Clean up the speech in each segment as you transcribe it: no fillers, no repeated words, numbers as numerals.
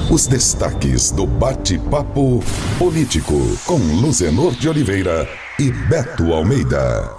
Os destaques do Bate-Papo Político com Luzenor de Oliveira e Beto Almeida.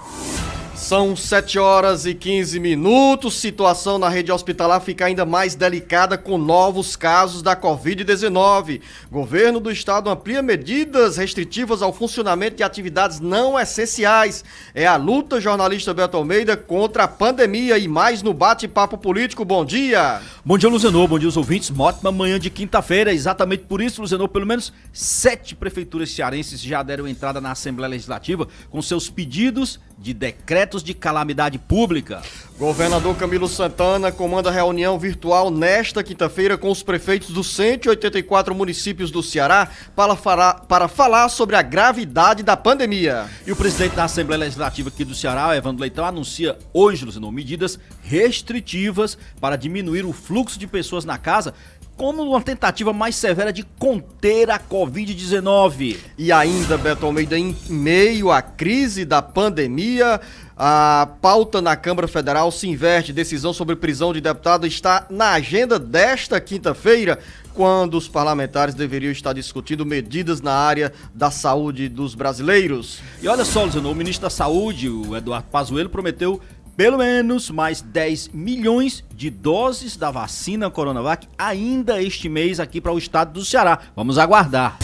São 7h15. Situação na rede hospitalar fica ainda mais delicada com novos casos da Covid-19. Governo do Estado amplia medidas restritivas ao funcionamento de atividades não essenciais. É a luta, jornalista Beto Almeida, contra a pandemia e mais no Bate-Papo Político. Bom dia! Bom dia, Luzenor. Bom dia, os ouvintes. Uma ótima manhã de quinta-feira. Exatamente por isso, Luzenor, pelo menos 7 prefeituras cearenses já deram entrada na Assembleia Legislativa com seus pedidos de decretos de calamidade pública. Governador Camilo Santana comanda reunião virtual nesta quinta-feira com os prefeitos dos 184 municípios do Ceará para falar sobre a gravidade da pandemia. E o presidente da Assembleia Legislativa aqui do Ceará, Evandro Leitão, anuncia hoje, Luzenor, medidas restritivas para diminuir o fluxo de pessoas na casa, como uma tentativa mais severa de conter a Covid-19. E ainda, Beto Almeida, em meio à crise da pandemia, a pauta na Câmara Federal se inverte. Decisão sobre prisão de deputado está na agenda desta quinta-feira, quando os parlamentares deveriam estar discutindo medidas na área da saúde dos brasileiros. E olha só, Luzenor, o ministro da Saúde, o Eduardo Pazuello, prometeu pelo menos mais 10 milhões de doses da vacina Coronavac ainda este mês aqui para o estado do Ceará. Vamos aguardar.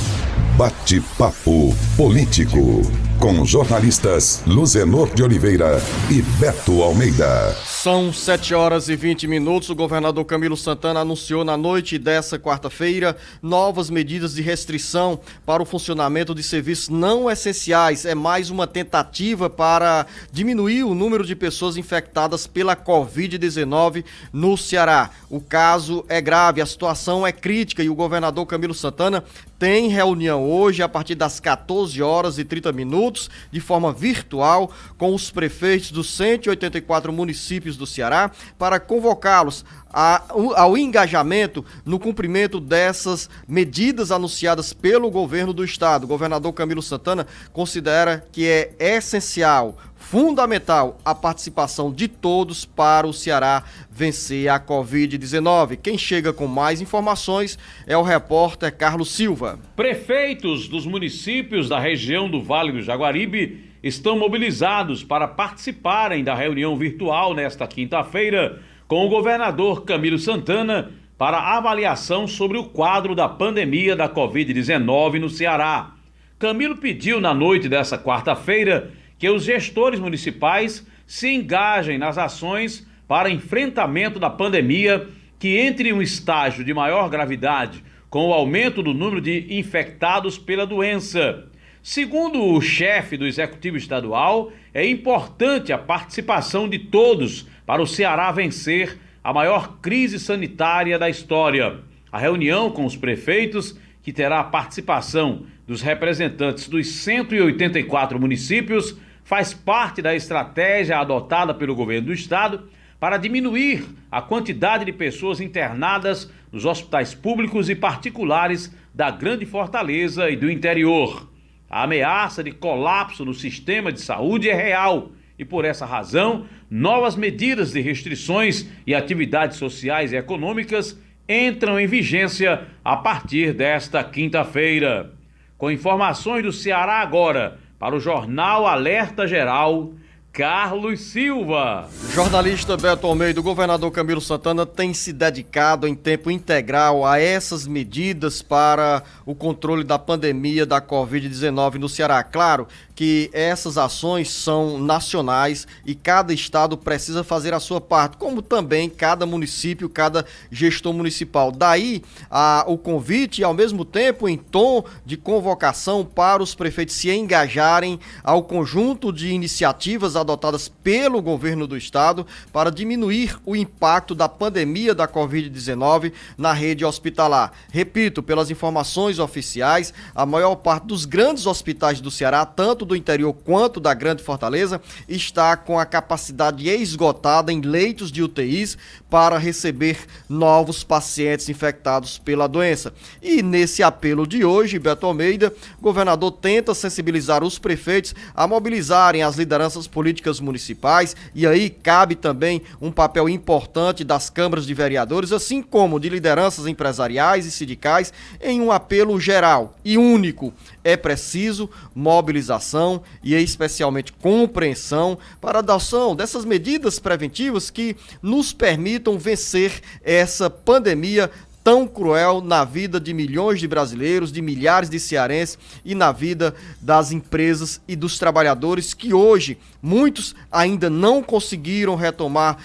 Bate-Papo Político com jornalistas Luzenor de Oliveira e Beto Almeida. São 7h20. O governador Camilo Santana anunciou na noite dessa quarta-feira novas medidas de restrição para o funcionamento de serviços não essenciais. É mais uma tentativa para diminuir o número de pessoas infectadas pela Covid-19 no Ceará. O caso é grave, a situação é crítica e o governador Camilo Santana tem reunião hoje a partir das 14h30, de forma virtual, com os prefeitos dos 184 municípios do Ceará para convocá-los ao engajamento no cumprimento dessas medidas anunciadas pelo governo do estado. O governador Camilo Santana considera que é essencial, fundamental, a participação de todos para o Ceará vencer a Covid-19. Quem chega com mais informações é o repórter Carlos Silva. Prefeitos dos municípios da região do Vale do Jaguaribe estão mobilizados para participarem da reunião virtual nesta quinta-feira com o governador Camilo Santana para avaliação sobre o quadro da pandemia da Covid-19 no Ceará. Camilo pediu na noite dessa quarta-feira que os gestores municipais se engajem nas ações para enfrentamento da pandemia, que entre em um estágio de maior gravidade com o aumento do número de infectados pela doença. Segundo o chefe do Executivo Estadual, é importante a participação de todos para o Ceará vencer a maior crise sanitária da história. A reunião com os prefeitos, que terá a participação dos representantes dos 184 municípios, faz parte da estratégia adotada pelo governo do estado para diminuir a quantidade de pessoas internadas nos hospitais públicos e particulares da Grande Fortaleza e do interior. A ameaça de colapso no sistema de saúde é real e, por essa razão, novas medidas de restrições e atividades sociais e econômicas entram em vigência a partir desta quinta-feira. Com informações do Ceará agora, para o Jornal Alerta Geral, Carlos Silva. Jornalista Beto Almeida, o governador Camilo Santana tem se dedicado em tempo integral a essas medidas para o controle da pandemia da Covid-19 no Ceará. Claro que essas ações são nacionais e cada estado precisa fazer a sua parte, como também cada município, cada gestor municipal. Daí o convite e, ao mesmo tempo, em tom de convocação para os prefeitos se engajarem ao conjunto de iniciativas adotadas pelo governo do estado para diminuir o impacto da pandemia da Covid-19 na rede hospitalar. Repito, pelas informações oficiais, a maior parte dos grandes hospitais do Ceará, tanto do interior quanto da Grande Fortaleza, está com a capacidade esgotada em leitos de UTIs para receber novos pacientes infectados pela doença. E nesse apelo de hoje, Beto Almeida, o governador tenta sensibilizar os prefeitos a mobilizarem as lideranças políticas municipais, e aí cabe também um papel importante das câmaras de vereadores, assim como de lideranças empresariais e sindicais, em um apelo geral e único. É preciso mobilização e especialmente compreensão para a adoção dessas medidas preventivas que nos permitam vencer essa pandemia tão cruel na vida de milhões de brasileiros, de milhares de cearenses e na vida das empresas e dos trabalhadores que hoje muitos ainda não conseguiram retomar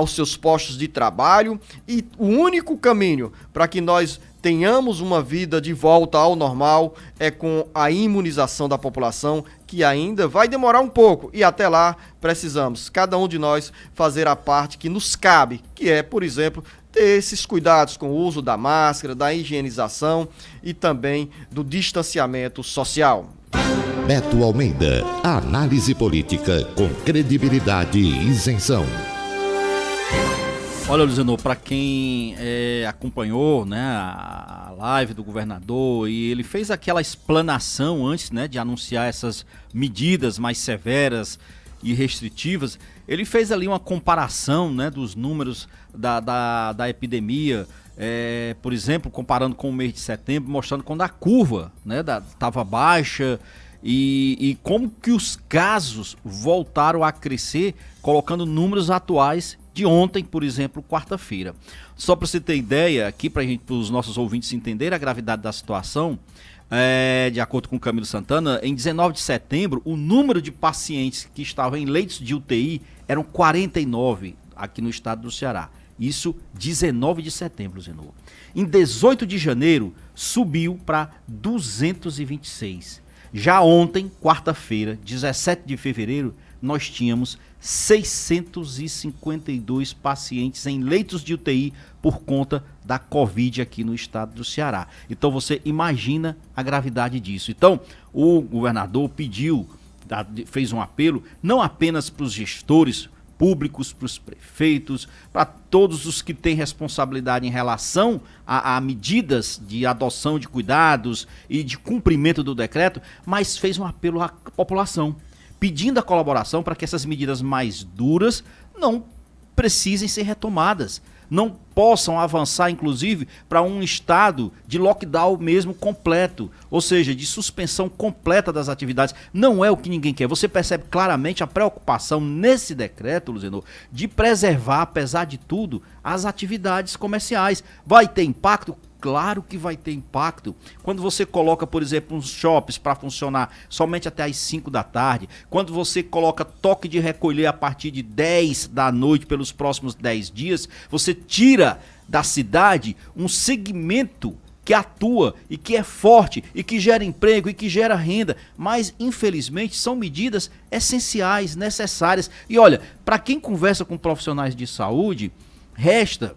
os seus postos de trabalho, e o único caminho para que nós tenhamos uma vida de volta ao normal é com a imunização da população, que ainda vai demorar um pouco, e até lá precisamos, cada um de nós, fazer a parte que nos cabe, que é, por exemplo, ter esses cuidados com o uso da máscara, da higienização e também do distanciamento social. Beto Almeida, análise política com credibilidade e isenção. Olha, Luziano, para quem acompanhou, né, a live do governador, e ele fez aquela explanação antes, né, de anunciar essas medidas mais severas e restritivas, ele fez ali uma comparação, né, dos números da epidemia, por exemplo, comparando com o mês de setembro, mostrando quando a curva, né, estava baixa, e como que os casos voltaram a crescer, colocando números atuais de ontem, por exemplo, quarta-feira. Só para você ter ideia, aqui para os nossos ouvintes entenderem a gravidade da situação, de acordo com o Camilo Santana, em 19 de setembro, o número de pacientes que estavam em leitos de UTI eram 49 aqui no estado do Ceará. Isso 19 de setembro, Zenô. Em 18 de janeiro, subiu para 226. Já ontem, quarta-feira, 17 de fevereiro, nós tínhamos 652 pacientes em leitos de UTI por conta da Covid aqui no estado do Ceará. Então você imagina a gravidade disso. Então o governador fez um apelo não apenas para os gestores públicos, para os prefeitos, para todos os que têm responsabilidade em relação a medidas de adoção de cuidados e de cumprimento do decreto, mas fez um apelo à população, pedindo a colaboração para que essas medidas mais duras não precisem ser retomadas, não possam avançar, inclusive, para um estado de lockdown mesmo completo, ou seja, de suspensão completa das atividades. Não é o que ninguém quer. Você percebe claramente a preocupação nesse decreto, Luziano, de preservar, apesar de tudo, as atividades comerciais. Vai ter impacto? Claro que vai ter impacto. Quando você coloca, por exemplo, uns shoppings para funcionar somente até as 5 da tarde, quando você coloca toque de recolher a partir de 10 da noite pelos próximos 10 dias, você tira da cidade um segmento que atua e que é forte e que gera emprego e que gera renda, mas infelizmente são medidas essenciais, necessárias. E olha, para quem conversa com profissionais de saúde, resta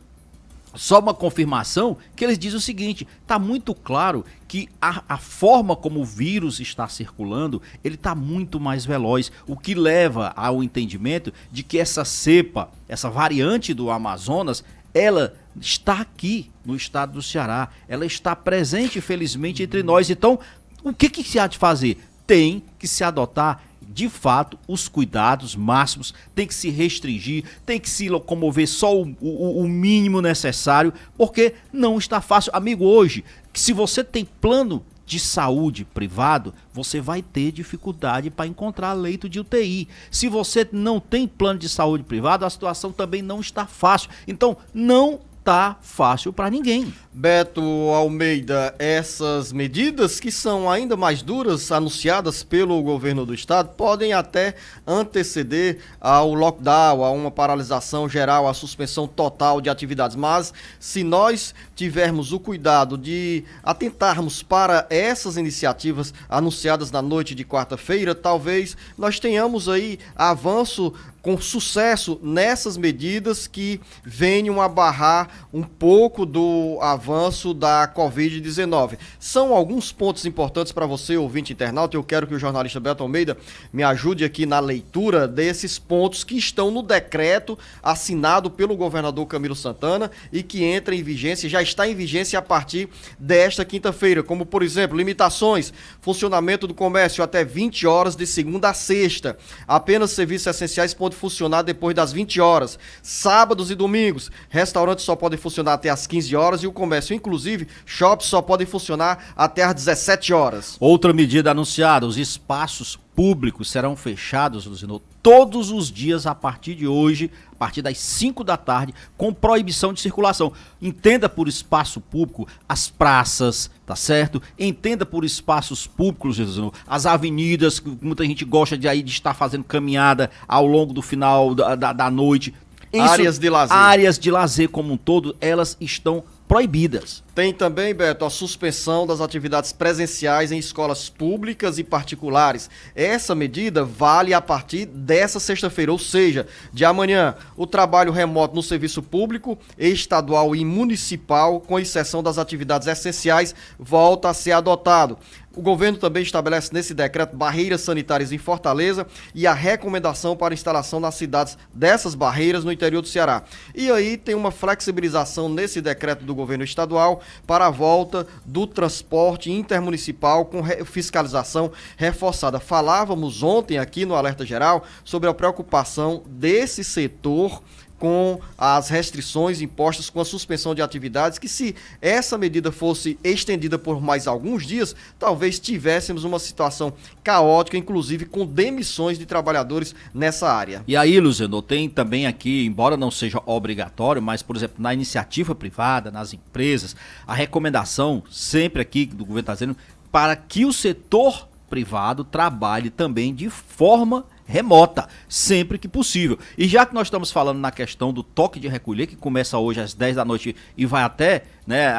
só uma confirmação que eles dizem o seguinte: está muito claro que a forma como o vírus está circulando, ele está muito mais veloz, o que leva ao entendimento de que essa cepa, essa variante do Amazonas, ela está aqui no estado do Ceará, ela está presente, felizmente, entre nós. Então, o que se há de fazer? Tem que se adotar de fato os cuidados máximos, tem que se restringir, tem que se locomover só o mínimo necessário, porque não está fácil. Amigo, hoje, se você tem plano de saúde privado, você vai ter dificuldade para encontrar leito de UTI. Se você não tem plano de saúde privado, a situação também não está fácil. Então, não tá fácil para ninguém. Beto Almeida, essas medidas que são ainda mais duras, anunciadas pelo governo do estado, podem até anteceder ao lockdown, a uma paralisação geral, a suspensão total de atividades. Mas se nós tivermos o cuidado de atentarmos para essas iniciativas anunciadas na noite de quarta-feira, talvez nós tenhamos aí avanço com sucesso nessas medidas que venham a barrar um pouco do avanço da Covid-19. São alguns pontos importantes para você, ouvinte internauta. Eu quero que o jornalista Beto Almeida me ajude aqui na leitura desses pontos que estão no decreto assinado pelo governador Camilo Santana e que entra em vigência, já está em vigência a partir desta quinta-feira, como, por exemplo, limitações, funcionamento do comércio até 20 horas de segunda a sexta. Apenas serviços essenciais podem funcionar depois das 20 horas. Sábados e domingos, restaurantes só podem funcionar até as 15 horas e o comércio, inclusive, shoppings só podem funcionar até às 17 horas. Outra medida anunciada, os espaços públicos serão fechados, Luciano, todos os dias a partir de hoje, a partir das 5 da tarde, com proibição de circulação. Entenda por espaço público as praças, tá certo? Entenda por espaços públicos, Luciano, as avenidas, que muita gente gosta de estar fazendo caminhada ao longo do final da noite. Áreas de lazer. Áreas de lazer como um todo, elas estão proibidas. Tem também, Beto, a suspensão das atividades presenciais em escolas públicas e particulares. Essa medida vale a partir dessa sexta-feira, ou seja, de amanhã. O trabalho remoto no serviço público, estadual e municipal, com exceção das atividades essenciais, volta a ser adotado. O governo também estabelece nesse decreto barreiras sanitárias em Fortaleza e a recomendação para instalação nas cidades dessas barreiras no interior do Ceará. E aí tem uma flexibilização nesse decreto do governo estadual para a volta do transporte intermunicipal com fiscalização reforçada. Falávamos ontem aqui no Alerta Geral sobre a preocupação desse setor com as restrições impostas com a suspensão de atividades, que se essa medida fosse estendida por mais alguns dias, talvez tivéssemos uma situação caótica, inclusive com demissões de trabalhadores nessa área. E aí, Luciano, tem também aqui, embora não seja obrigatório, mas, por exemplo, na iniciativa privada, nas empresas, a recomendação sempre aqui do governo está dizendo para que o setor privado trabalhe também de forma remota, sempre que possível. E já que nós estamos falando na questão do toque de recolher, que começa hoje às 10 da noite e vai até, né,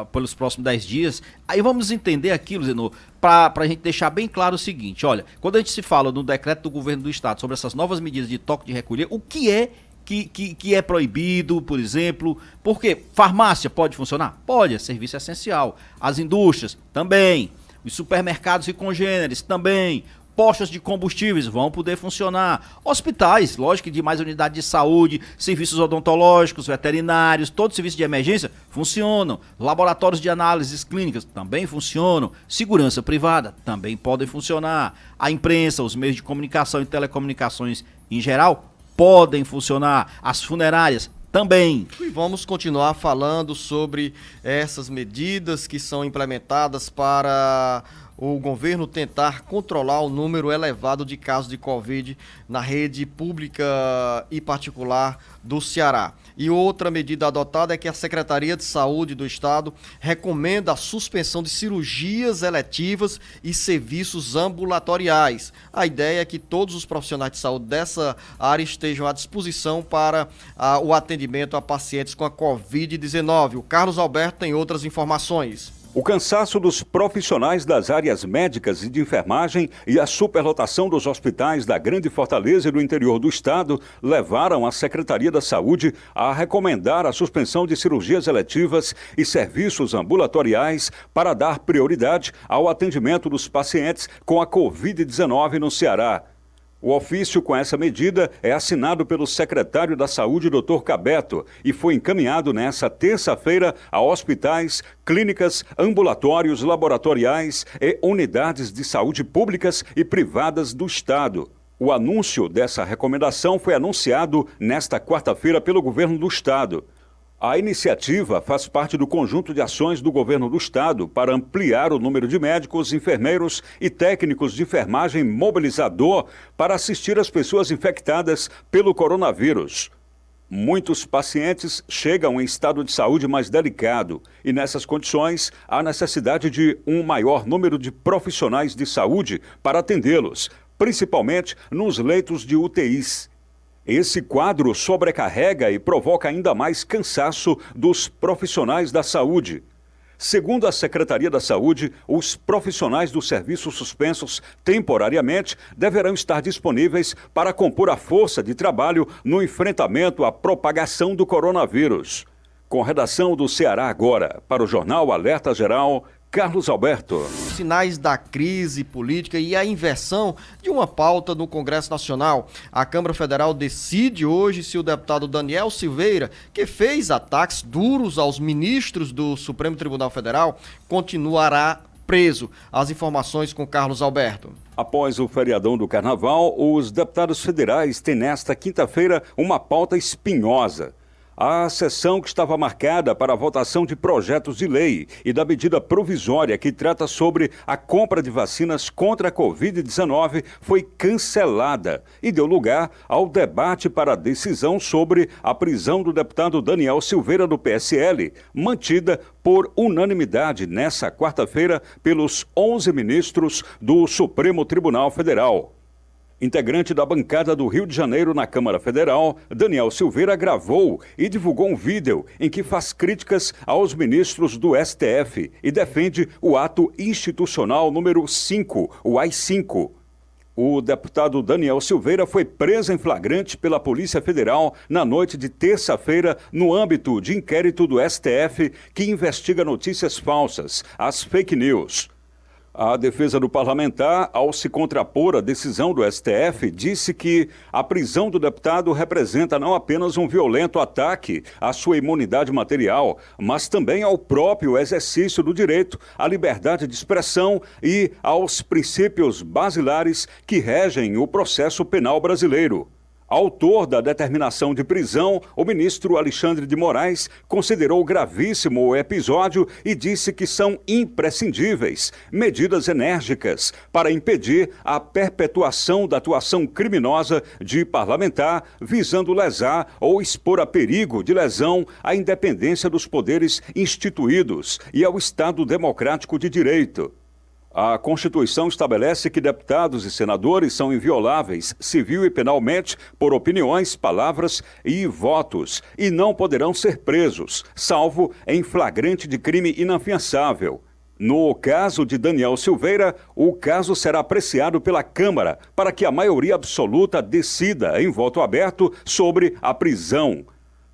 pelos próximos 10 dias, aí vamos entender aqui, Luciano, para a gente deixar bem claro o seguinte, olha, quando a gente se fala no decreto do governo do estado sobre essas novas medidas de toque de recolher, o que é que é proibido, por exemplo, porque farmácia pode funcionar? Pode, é serviço essencial. As indústrias também, os supermercados e congêneres também, postos de combustíveis vão poder funcionar, hospitais, lógico que de mais unidade de saúde, serviços odontológicos, veterinários, todos os serviços de emergência funcionam, laboratórios de análises clínicas também funcionam, segurança privada também podem funcionar, a imprensa, os meios de comunicação e telecomunicações em geral podem funcionar, as funerárias também. E vamos continuar falando sobre essas medidas que são implementadas para o governo tentar controlar o número elevado de casos de Covid na rede pública e particular do Ceará. E outra medida adotada é que a Secretaria de Saúde do Estado recomenda a suspensão de cirurgias eletivas e serviços ambulatoriais. A ideia é que todos os profissionais de saúde dessa área estejam à disposição para o atendimento a pacientes com a Covid-19. O Carlos Alberto tem outras informações. O cansaço dos profissionais das áreas médicas e de enfermagem e a superlotação dos hospitais da Grande Fortaleza e do interior do estado levaram a Secretaria da Saúde a recomendar a suspensão de cirurgias eletivas e serviços ambulatoriais para dar prioridade ao atendimento dos pacientes com a Covid-19 no Ceará. O ofício com essa medida é assinado pelo secretário da Saúde, Dr. Cabeto, e foi encaminhado nesta terça-feira a hospitais, clínicas, ambulatórios, laboratoriais e unidades de saúde públicas e privadas do Estado. O anúncio dessa recomendação foi anunciado nesta quarta-feira pelo governo do Estado. A iniciativa faz parte do conjunto de ações do governo do estado para ampliar o número de médicos, enfermeiros e técnicos de enfermagem mobilizador para assistir as pessoas infectadas pelo coronavírus. Muitos pacientes chegam em estado de saúde mais delicado e, nessas condições, há necessidade de um maior número de profissionais de saúde para atendê-los, principalmente nos leitos de UTIs. Esse quadro sobrecarrega e provoca ainda mais cansaço dos profissionais da saúde. Segundo a Secretaria da Saúde, os profissionais dos serviços suspensos temporariamente deverão estar disponíveis para compor a força de trabalho no enfrentamento à propagação do coronavírus. Com redação do Ceará Agora, para o Jornal Alerta Geral, Carlos Alberto. Sinais da crise política e a inversão de uma pauta no Congresso Nacional. A Câmara Federal decide hoje se o deputado Daniel Silveira, que fez ataques duros aos ministros do Supremo Tribunal Federal, continuará preso. As informações com Carlos Alberto. Após o feriadão do Carnaval, os deputados federais têm nesta quinta-feira uma pauta espinhosa. A sessão que estava marcada para a votação de projetos de lei e da medida provisória que trata sobre a compra de vacinas contra a Covid-19 foi cancelada e deu lugar ao debate para a decisão sobre a prisão do deputado Daniel Silveira do PSL, mantida por unanimidade nessa quarta-feira pelos 11 ministros do Supremo Tribunal Federal. Integrante da bancada do Rio de Janeiro na Câmara Federal, Daniel Silveira gravou e divulgou um vídeo em que faz críticas aos ministros do STF e defende o ato institucional número 5, o AI-5. O deputado Daniel Silveira foi preso em flagrante pela Polícia Federal na noite de terça-feira no âmbito de inquérito do STF que investiga notícias falsas, as fake news. A defesa do parlamentar, ao se contrapor à decisão do STF, disse que a prisão do deputado representa não apenas um violento ataque à sua imunidade material, mas também ao próprio exercício do direito à liberdade de expressão e aos princípios basilares que regem o processo penal brasileiro. Autor da determinação de prisão, o ministro Alexandre de Moraes considerou gravíssimo o episódio e disse que são imprescindíveis medidas enérgicas para impedir a perpetuação da atuação criminosa de parlamentar visando lesar ou expor a perigo de lesão à independência dos poderes instituídos e ao Estado democrático de direito. A Constituição estabelece que deputados e senadores são invioláveis, civil e penalmente, por opiniões, palavras e votos, e não poderão ser presos, salvo em flagrante de crime inafiançável. No caso de Daniel Silveira, o caso será apreciado pela Câmara para que a maioria absoluta decida, em voto aberto, sobre a prisão.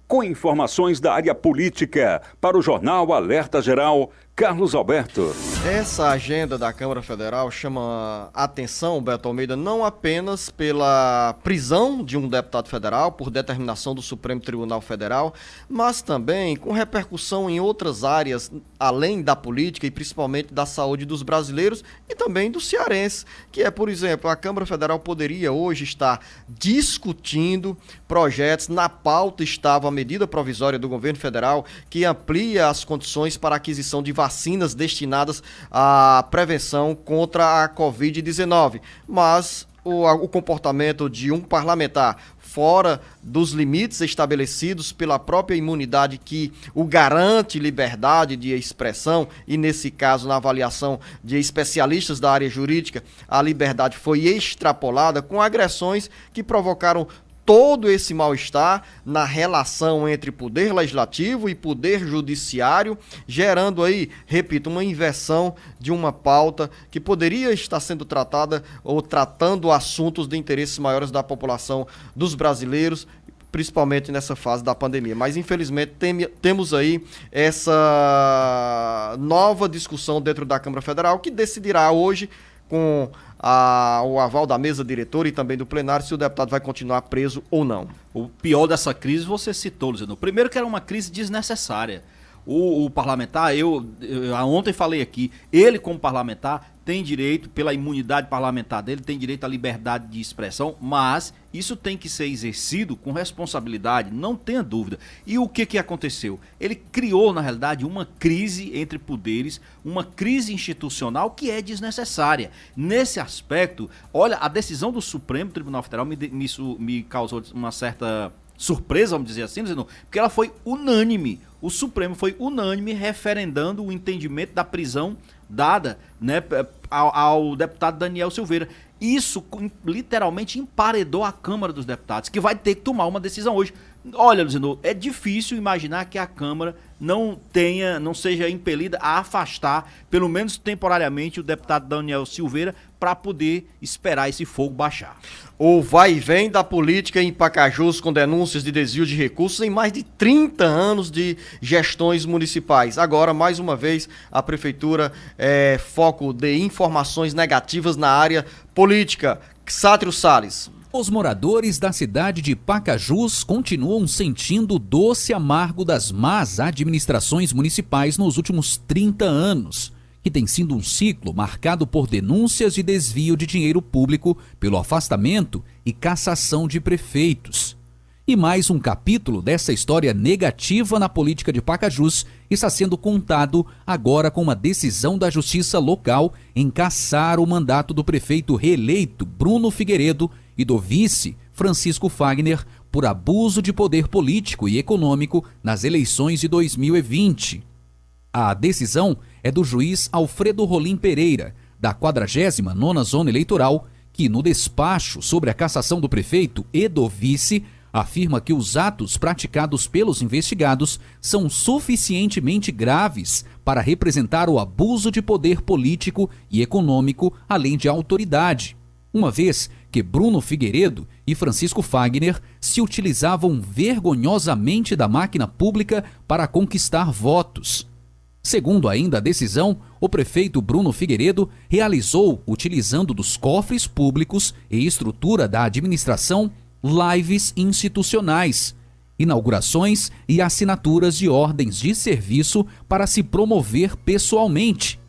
Com informações da área política, para o Jornal Alerta Geral, Carlos Alberto. Essa agenda da Câmara Federal chama atenção, Beto Almeida, não apenas pela prisão de um deputado federal por determinação do Supremo Tribunal Federal, mas também com repercussão em outras áreas, além da política e principalmente da saúde dos brasileiros e também dos cearenses, que é, por exemplo, a Câmara Federal poderia hoje estar discutindo projetos, na pauta estava a medida provisória do governo federal que amplia as condições para a aquisição de vacinas destinadas à prevenção contra a Covid-19, mas o comportamento de um parlamentar fora dos limites estabelecidos pela própria imunidade que o garante liberdade de expressão, e nesse caso, na avaliação de especialistas da área jurídica, a liberdade foi extrapolada com agressões que provocaram todo esse mal-estar na relação entre poder legislativo e poder judiciário, gerando aí, repito, uma inversão de uma pauta que poderia estar sendo tratada ou tratando assuntos de interesses maiores da população dos brasileiros, principalmente nessa fase da pandemia. Mas, infelizmente, temos aí essa nova discussão dentro da Câmara Federal que decidirá hoje, com o aval da mesa diretora e também do plenário, se o deputado vai continuar preso ou não. O pior dessa crise você citou, Luciano. Primeiro que era uma crise desnecessária. O parlamentar, eu ontem falei aqui, ele como parlamentar tem direito, pela imunidade parlamentar dele, tem direito à liberdade de expressão, mas isso tem que ser exercido com responsabilidade, não tenha dúvida. E o que aconteceu? Ele criou, na realidade, uma crise entre poderes, uma crise institucional que é desnecessária. Nesse aspecto, olha, a decisão do Supremo Tribunal Federal me causou uma certa surpresa, vamos dizer assim, porque ela foi unânime. O Supremo foi unânime referendando o entendimento da prisão dada, né, ao deputado Daniel Silveira. Isso literalmente emparedou a Câmara dos Deputados, que vai ter que tomar uma decisão hoje. Olha, Luciano, é difícil imaginar que a Câmara não seja impelida a afastar, pelo menos temporariamente, o deputado Daniel Silveira para poder esperar esse fogo baixar. O vai e vem da política em Pacajus com denúncias de desvio de recursos em mais de 30 anos de gestões municipais. Agora, mais uma vez, a prefeitura é foco de informações negativas na área política. Sátiro Salles. Os moradores da cidade de Pacajus continuam sentindo o doce amargo das más administrações municipais nos últimos 30 anos, que tem sido um ciclo marcado por denúncias de desvio de dinheiro público pelo afastamento e cassação de prefeitos. E mais um capítulo dessa história negativa na política de Pacajus está sendo contado agora com uma decisão da Justiça Local em cassar o mandato do prefeito reeleito Bruno Figueiredo e do vice Francisco Fagner por abuso de poder político e econômico nas eleições de 2020. A decisão é do juiz Alfredo Rolim Pereira, da 49ª Zona Eleitoral, que no despacho sobre a cassação do prefeito e do vice afirma que os atos praticados pelos investigados são suficientemente graves para representar o abuso de poder político e econômico, além de autoridade, uma vez que Bruno Figueiredo e Francisco Fagner se utilizavam vergonhosamente da máquina pública para conquistar votos. Segundo ainda a decisão, o prefeito Bruno Figueiredo realizou, utilizando dos cofres públicos e estrutura da administração, lives institucionais, inaugurações e assinaturas de ordens de serviço para se promover pessoalmente,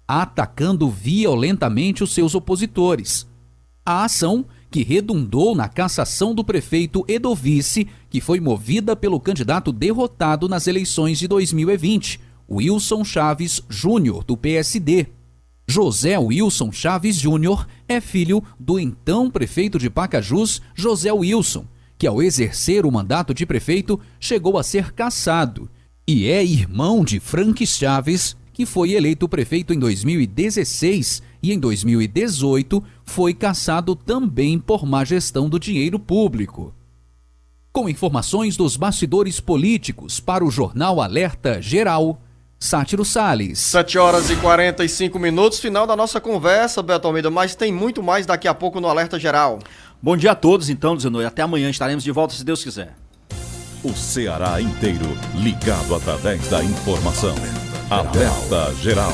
atacando violentamente os seus opositores. A ação, que redundou na cassação do prefeito e do vice, que foi movida pelo candidato derrotado nas eleições de 2020, Wilson Chaves Júnior, do PSD. José Wilson Chaves Júnior é filho do então prefeito de Pacajus, José Wilson, que ao exercer o mandato de prefeito chegou a ser cassado, e é irmão de Frank Chaves, que foi eleito prefeito em 2016 e em 2018 foi cassado também por má gestão do dinheiro público. Com informações dos bastidores políticos para o Jornal Alerta Geral, Sátiro Salles. 7h45, final da nossa conversa, Beto Almeida, mas tem muito mais daqui a pouco no Alerta Geral. Bom dia a todos, então, Zenoi. Até amanhã estaremos de volta, se Deus quiser. O Ceará inteiro ligado através da informação. Alerta Geral.